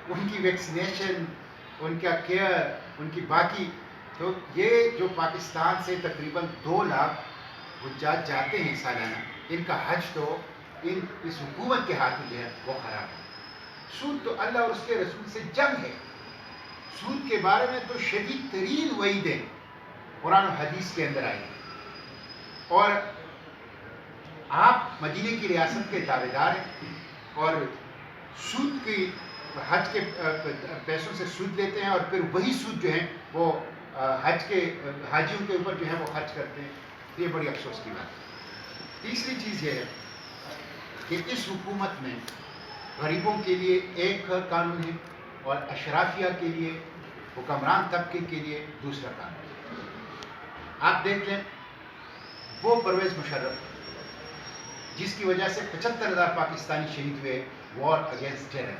ان کی ویکسینیشن، ان کا کیئر، ان کی باقی، تو یہ جو پاکستان سے تقریباً 2 لاکھ حجاج جاتے ہیں سالانہ، ان کا حج تو اس حکومت کے ہاتھ میں جو ہے وہ خراب ہے۔ سود تو اللہ اور اس کے رسول سے جنگ ہے۔ سود کے بارے میں تو شدید ترین وعیدیں قرآن و حدیث کے اندر آئی ہیں، اور آپ مدینے کی ریاست کے دعوے دار ہیں اور سود کی حج کے پیسوں سے سود لیتے ہیں، اور پھر وہی سود جو ہے وہ حج کے حاجیوں کے اوپر جو ہے وہ خرچ کرتے ہیں۔ یہ بڑی افسوس کی بات ہے۔ تیسری چیز یہ ہے کہ اس حکومت میں غریبوں کے لیے ایک قانون ہے اور اشرافیہ کے لیے، حکمران طبقے کے لیے دوسرا قانون ہے۔ آپ دیکھ لیں وہ پرویز مشرف جس کی وجہ سے 75,000 پاکستانی شہید ہوئے وار اگینسٹ ٹیرر،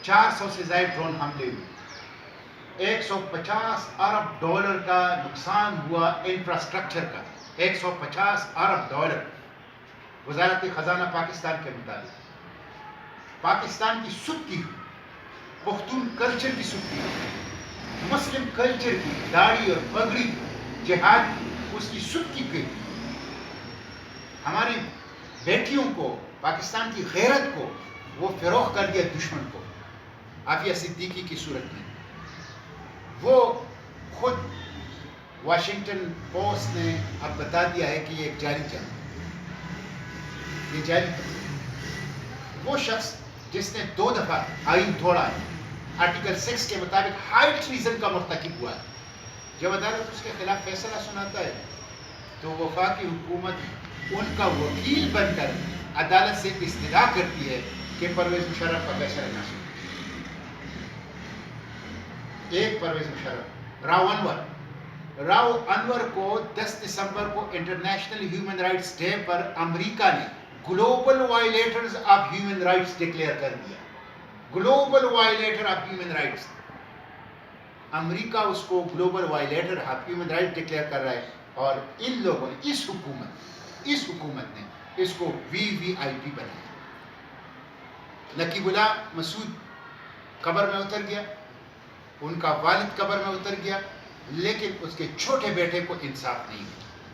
400 سے زائد ڈرون حملے ہوئے، 150 ارب ڈالر کا نقصان ہوا انفراسٹرکچر کا، 150 ارب ڈالر وزارت خزانہ پاکستان کے مطابق۔ پاکستان کی سود کی ہوئی، پختون کلچر کی سود کی ہوئی، مسلم کلچر کی، داڑھی اور پگڑی کی، جہاد کی، اس کی سود کی گئی۔ ہماری بیٹیوں کو، پاکستان کی غیرت کو وہ فروخت کر دیا دشمن کو، عافیہ صدیقی کی صورت میں۔ وہ خود واشنگٹن پوسٹ نے اب بتا دیا ہے کہ یہ ایک جعلی جنگ ہے، یہ جعلی جنگ ہے۔ وہ شخص جس نے 2 دفعہ آئین توڑا ہے، آرٹیکل 6 کے مطابق ہائی ٹریزن کا مرتکب ہوا ہے، جب عدالت اس کے خلاف فیصلہ سناتا ہے تو وفاقی حکومت ان کا وکیل بن کر عدالت سے استدعا کرتی ہے کہ پرویز مشرف کا فیصلہ نہ سنیں۔ ایک پرویز مشرف، راؤ انور کو 10 دسمبر کو انٹرنیشنل ہیومن رائٹس ڈے پر امریکہ نے global violators of human rights declare کر دیا۔ Global violator of human rights, امریکہ اس کو global violator of human rights declare کر رہا ہے، اور ان لوگوں نے، اس حکومت نے اس کو VVIP بنایا۔ نقیب اللہ مسعود قبر میں اتر گیا، ان کا والد قبر میں اتر گیا، لیکن اس کے چھوٹے بیٹے کو انصاف نہیں ملا۔